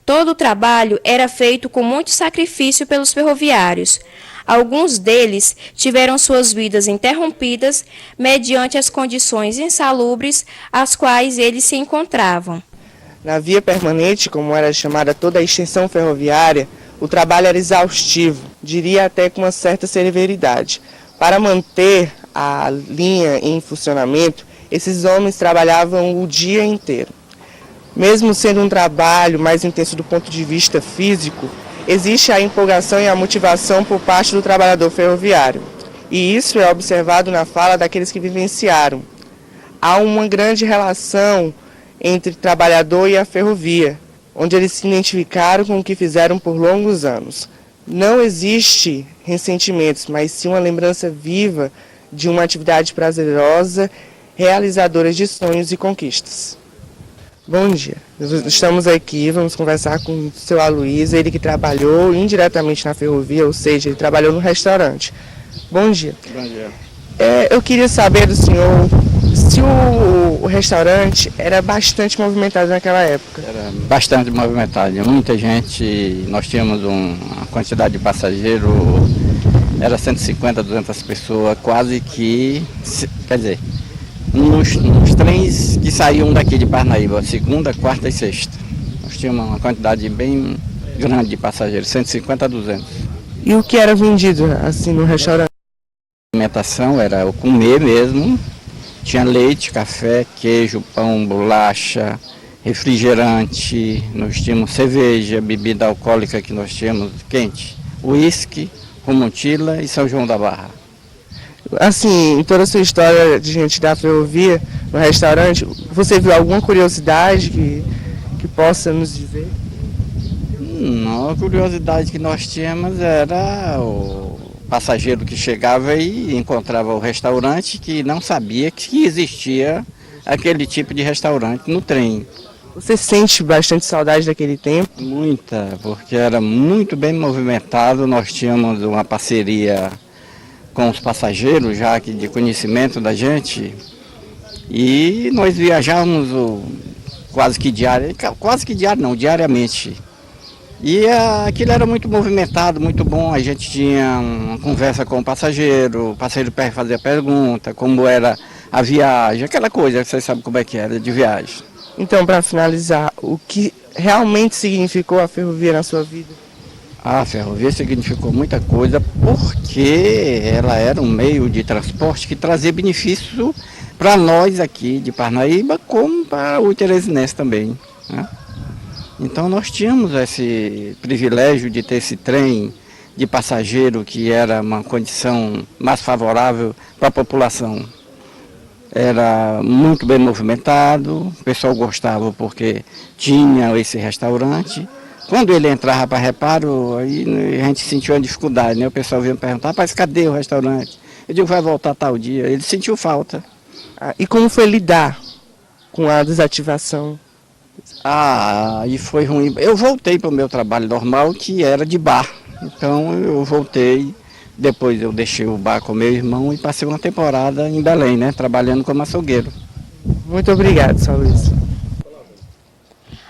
Todo o trabalho era feito com muito sacrifício pelos ferroviários. Alguns deles tiveram suas vidas interrompidas mediante as condições insalubres às quais eles se encontravam. Na via permanente, como era chamada toda a extensão ferroviária, o trabalho era exaustivo, diria até com uma certa severidade. Para manter a linha em funcionamento, esses homens trabalhavam o dia inteiro. Mesmo sendo um trabalho mais intenso do ponto de vista físico, existe a empolgação e a motivação por parte do trabalhador ferroviário. E isso é observado na fala daqueles que vivenciaram. Há uma grande relação entre o trabalhador e a ferrovia, onde eles se identificaram com o que fizeram por longos anos. Não existe ressentimentos, mas sim uma lembrança viva de uma atividade prazerosa, realizadora de sonhos e conquistas. Bom dia, estamos aqui, vamos conversar com o seu Aloysio, ele que trabalhou indiretamente na ferrovia, ou seja, ele trabalhou no restaurante. Bom dia. Bom dia. Eu queria saber do senhor se o restaurante era bastante movimentado naquela época. Era bastante movimentado, muita gente, nós tínhamos uma quantidade de passageiros, era 150, 200 pessoas, quase que, quer dizer, nos trens que saíam daqui de Parnaíba, segunda, quarta e sexta. Nós tínhamos uma quantidade bem grande de passageiros, 150 a 200. E o que era vendido assim no restaurante? A alimentação era o comer mesmo, tinha leite, café, queijo, pão, bolacha, refrigerante, nós tínhamos cerveja, bebida alcoólica que nós tínhamos quente, uísque, Romontila e São João da Barra. Assim, em toda a sua história de gente da ferrovia, no restaurante, você viu alguma curiosidade que possa nos dizer? Não, a curiosidade que nós tínhamos era o passageiro que chegava e encontrava o restaurante que não sabia que existia aquele tipo de restaurante no trem. Você sente bastante saudade daquele tempo? Muita, porque era muito bem movimentado, nós tínhamos uma parceria com os passageiros, já que de conhecimento da gente, e nós viajávamos diariamente. E aquilo era muito movimentado, muito bom, a gente tinha uma conversa com o passageiro fazia pergunta, como era a viagem, aquela coisa, vocês sabem como é que era de viagem. Então, para finalizar, o que realmente significou a ferrovia na sua vida? A ferrovia significou muita coisa porque ela era um meio de transporte que trazia benefício para nós aqui de Parnaíba, como para o teresinense também, né? Então nós tínhamos esse privilégio de ter esse trem de passageiro que era uma condição mais favorável para a população. Era muito bem movimentado, o pessoal gostava porque tinha esse restaurante. Quando ele entrava para reparo, aí a gente sentiu uma dificuldade, né? O pessoal vinha perguntar, rapaz, cadê o restaurante? Eu digo, vai voltar tal dia. Ele sentiu falta. E como foi lidar com a desativação? E foi ruim. Eu voltei para o meu trabalho normal, que era de bar. Então eu voltei, depois eu deixei o bar com meu irmão e passei uma temporada em Belém, né? Trabalhando como açougueiro. Muito obrigado, seu Luiz.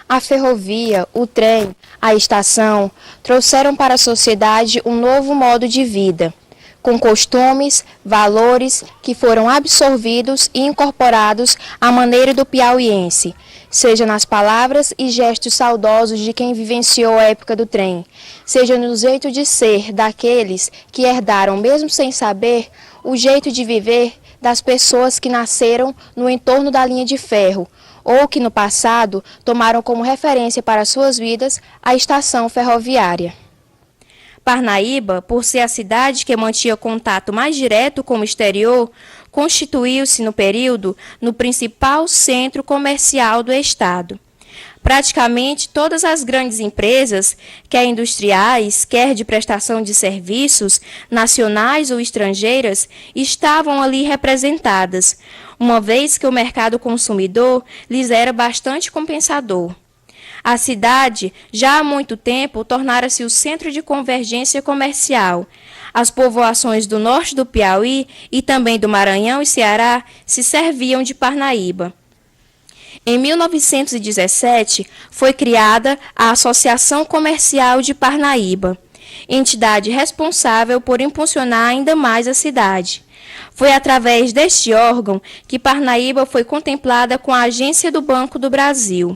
A ferrovia, o trem, a estação trouxeram para a sociedade um novo modo de vida, com costumes, valores que foram absorvidos e incorporados à maneira do piauiense, seja nas palavras e gestos saudosos de quem vivenciou a época do trem, seja no jeito de ser daqueles que herdaram, mesmo sem saber, o jeito de viver das pessoas que nasceram no entorno da linha de ferro, ou que no passado tomaram como referência para suas vidas a estação ferroviária. Parnaíba, por ser a cidade que mantinha contato mais direto com o exterior, constituiu-se no período no principal centro comercial do estado. Praticamente todas as grandes empresas, quer industriais, quer de prestação de serviços, nacionais ou estrangeiras, estavam ali representadas, uma vez que o mercado consumidor lhes era bastante compensador. A cidade, já há muito tempo, tornara-se o centro de convergência comercial. As povoações do norte do Piauí e também do Maranhão e Ceará se serviam de Parnaíba. Em 1917, foi criada a Associação Comercial de Parnaíba, entidade responsável por impulsionar ainda mais a cidade. Foi através deste órgão que Parnaíba foi contemplada com a agência do Banco do Brasil,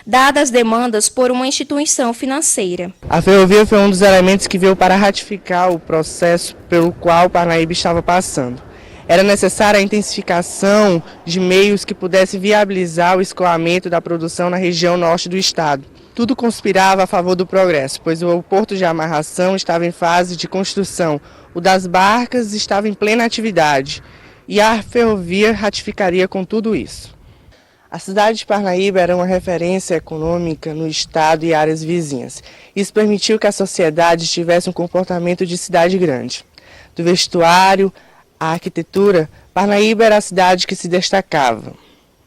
dadas as demandas por uma instituição financeira. A ferrovia foi um dos elementos que veio para ratificar o processo pelo qual Parnaíba estava passando. Era necessária a intensificação de meios que pudessem viabilizar o escoamento da produção na região norte do estado. Tudo conspirava a favor do progresso, pois o porto de amarração estava em fase de construção, o das barcas estava em plena atividade, e a ferrovia ratificaria com tudo isso. A cidade de Parnaíba era uma referência econômica no estado e áreas vizinhas. Isso permitiu que a sociedade tivesse um comportamento de cidade grande. Do vestuário à arquitetura, Parnaíba era a cidade que se destacava.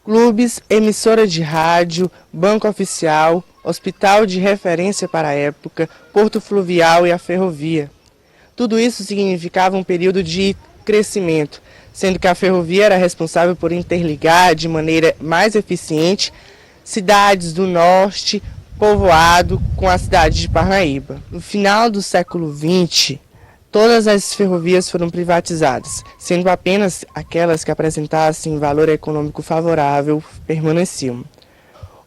Clubes, emissora de rádio, banco oficial, hospital de referência para a época, porto fluvial e a ferrovia. Tudo isso significava um período de crescimento, sendo que a ferrovia era responsável por interligar de maneira mais eficiente cidades do norte, povoado com a cidade de Parnaíba. No final do século XX, todas as ferrovias foram privatizadas, sendo apenas aquelas que apresentassem valor econômico favorável permaneciam.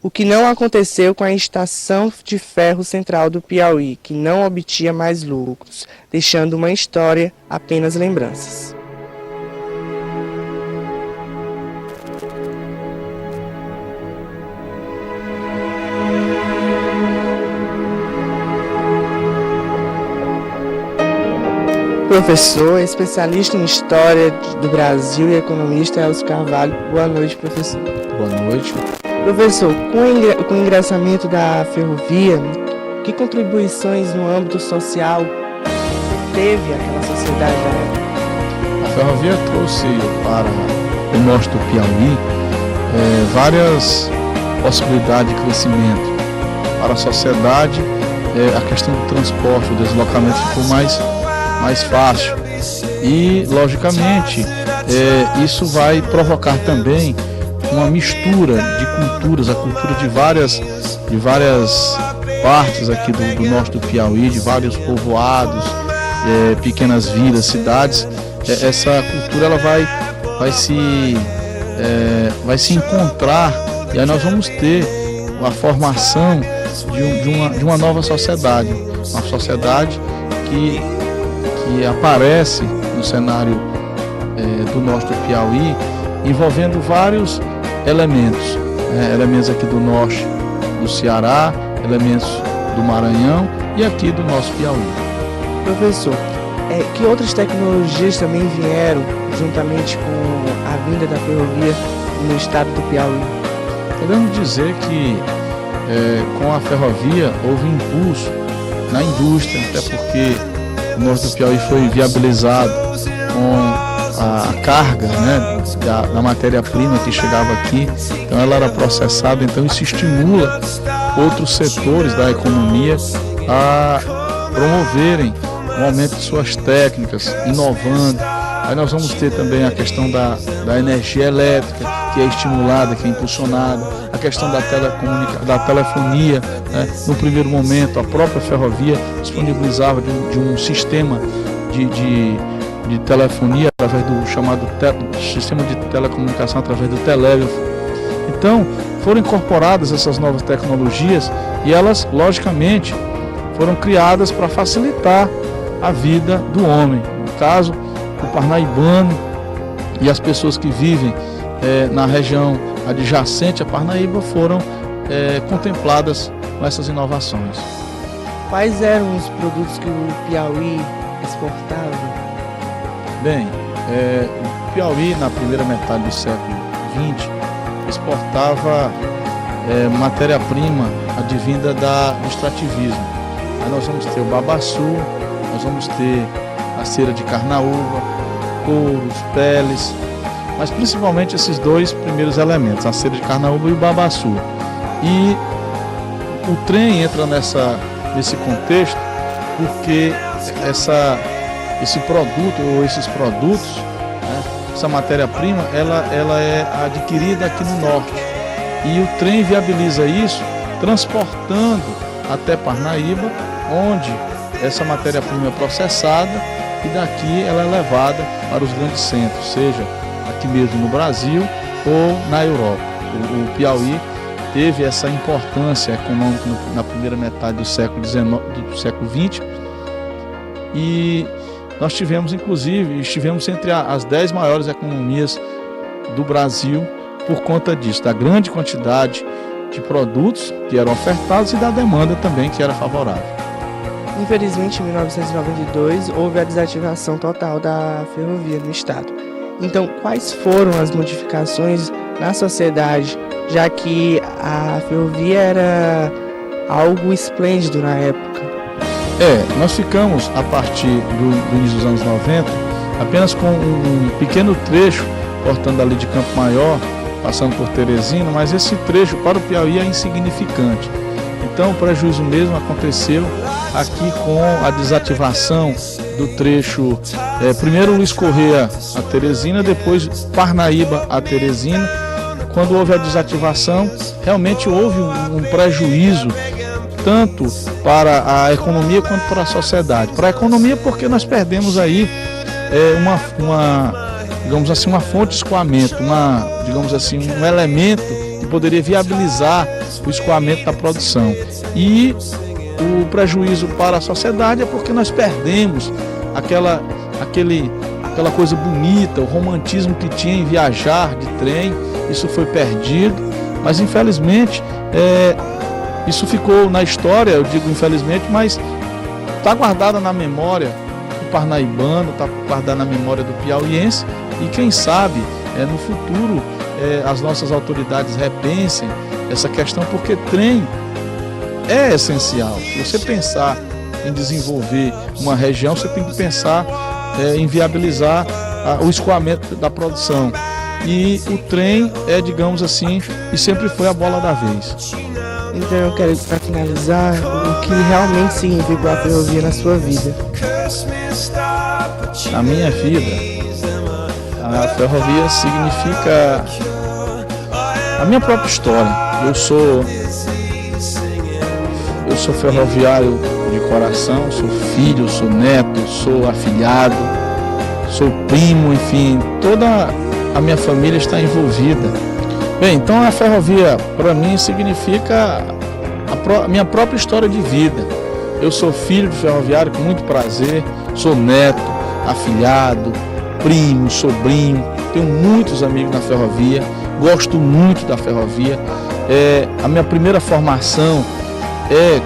O que não aconteceu com a Estação de Ferro Central do Piauí, que não obtinha mais lucros, deixando uma história apenas lembranças. Professor, especialista em História do Brasil e economista Elcio Carvalho. Boa noite, professor. Boa noite. Professor, com o ingressamento da ferrovia, que contribuições no âmbito social teve aquela sociedade da época? A ferrovia trouxe para o norte do Piauí várias possibilidades de crescimento. Para a sociedade, a questão do transporte, o deslocamento ficou mais fácil. E, logicamente, isso vai provocar também uma mistura de culturas, a cultura de várias partes aqui do norte do Piauí, de vários povoados, pequenas vilas, cidades. Essa cultura ela vai se encontrar, e aí nós vamos ter a formação de uma nova sociedade, uma sociedade que aparece no cenário do norte do Piauí, envolvendo vários elementos, elementos aqui do norte do Ceará, elementos do Maranhão e aqui do nosso Piauí. Professor, que outras tecnologias também vieram juntamente com a vinda da ferrovia no estado do Piauí? Podemos dizer que com a ferrovia houve impulso na indústria, até porque o norte do Piauí foi viabilizado com a carga, da matéria-prima que chegava aqui, então ela era processada, então isso estimula outros setores da economia a promoverem o aumento de suas técnicas, inovando. Aí nós vamos ter também a questão da energia elétrica, que é estimulada, que é impulsionada, a questão da telefonia, no primeiro momento a própria ferrovia disponibilizava de um sistema de telefonia através do chamado sistema de telecomunicação através do telégrafo. Então foram incorporadas essas novas tecnologias e elas logicamente foram criadas para facilitar a vida do homem. No caso, o parnaibano e as pessoas que vivem na região adjacente a Parnaíba foram contempladas com essas inovações. Quais eram os produtos que o Piauí exportava? Bem, o Piauí, na primeira metade do século XX, exportava matéria-prima advinda do extrativismo. Aí nós vamos ter o babaçu, nós vamos ter a cera de carnaúba, couros, peles, mas principalmente esses dois primeiros elementos, a cera de carnaúba e o babaçu. E o trem entra nesse contexto porque esse produto ou esses produtos, essa matéria-prima, ela é adquirida aqui no norte. e o trem viabiliza isso transportando até Parnaíba, onde essa matéria-prima é processada e daqui ela é levada para os grandes centros, seja aqui mesmo no Brasil ou na Europa. O Piauí teve essa importância econômica na primeira metade do século XX e nós tivemos, inclusive, estivemos entre as 10 maiores economias do Brasil por conta disso, da grande quantidade de produtos que eram ofertados e da demanda também que era favorável. Infelizmente, em 1992, houve a desativação total da ferrovia no estado. Então, quais foram as modificações na sociedade, já que a ferrovia era algo esplêndido na época? Nós ficamos, a partir do início dos anos 90, apenas com um pequeno trecho, cortando ali de Campo Maior, passando por Teresina, mas esse trecho para o Piauí é insignificante. Então o prejuízo mesmo aconteceu aqui com a desativação do trecho, primeiro Luiz Correia a Teresina, depois Parnaíba a Teresina. Quando houve a desativação, realmente houve um prejuízo tanto para a economia quanto para a sociedade. Para a economia, porque nós perdemos aí digamos assim, uma fonte de escoamento, digamos assim, um elemento que poderia viabilizar o escoamento da produção. E o prejuízo para a sociedade é porque nós perdemos aquela coisa bonita, o romantismo que tinha em viajar de trem. Isso foi perdido, mas infelizmente isso ficou na história, eu digo infelizmente, mas está guardada na memória do parnaibano, está guardada na memória do piauiense, e quem sabe no futuro as nossas autoridades repensem essa questão, porque trem é essencial. Se você pensar em desenvolver uma região, você tem que pensar em viabilizar o escoamento da produção. E o trem digamos assim, e sempre foi a bola da vez. Então eu quero, para finalizar, o que realmente significou a ferrovia na sua vida? Na minha vida, a ferrovia significa a minha própria história. Eu sou ferroviário de coração, sou filho, sou neto, sou afilhado, sou primo, enfim, toda a minha família está envolvida. Bem, então a ferrovia para mim significa a minha própria história de vida. Eu sou filho de ferroviário com muito prazer, sou neto, afilhado, primo, sobrinho, tenho muitos amigos na ferrovia, gosto muito da ferrovia. A minha primeira formação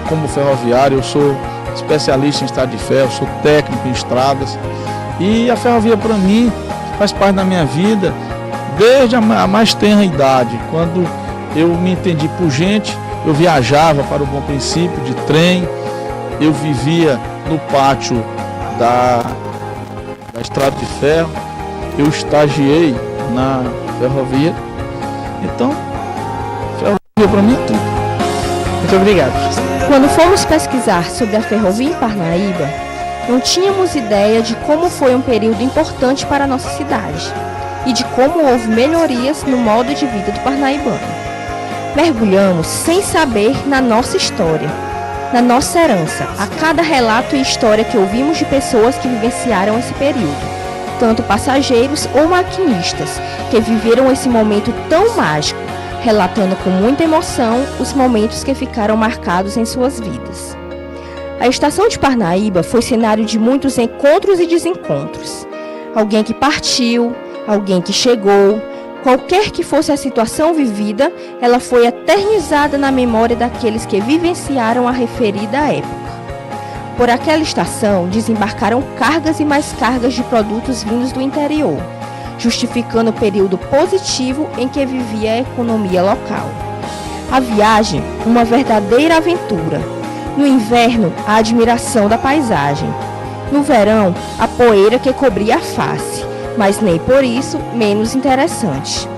como ferroviário, eu sou especialista em estrada de ferro, sou técnico em estradas, e a ferrovia para mim faz parte da minha vida desde a mais tenra idade. Quando eu me entendi por gente, eu viajava para o Bom Princípio de trem, eu vivia no pátio da estrada de ferro, eu estagiei na ferrovia. Então, ferrovia para mim é tudo. Muito obrigado. Quando fomos pesquisar sobre a ferrovia em Parnaíba, não tínhamos ideia de como foi um período importante para a nossa cidade e de como houve melhorias no modo de vida do parnaibano. Mergulhamos sem saber na nossa história, na nossa herança, a cada relato e história que ouvimos de pessoas que vivenciaram esse período, tanto passageiros ou maquinistas que viveram esse momento tão mágico, relatando com muita emoção os momentos que ficaram marcados em suas vidas. A estação de Parnaíba foi cenário de muitos encontros e desencontros. Alguém que partiu, alguém que chegou, qualquer que fosse a situação vivida, ela foi eternizada na memória daqueles que vivenciaram a referida época. Por aquela estação desembarcaram cargas e mais cargas de produtos vindos do interior, justificando o período positivo em que vivia a economia local. A viagem, uma verdadeira aventura. No inverno, a admiração da paisagem. No verão, a poeira que cobria a face, mas nem por isso menos interessante.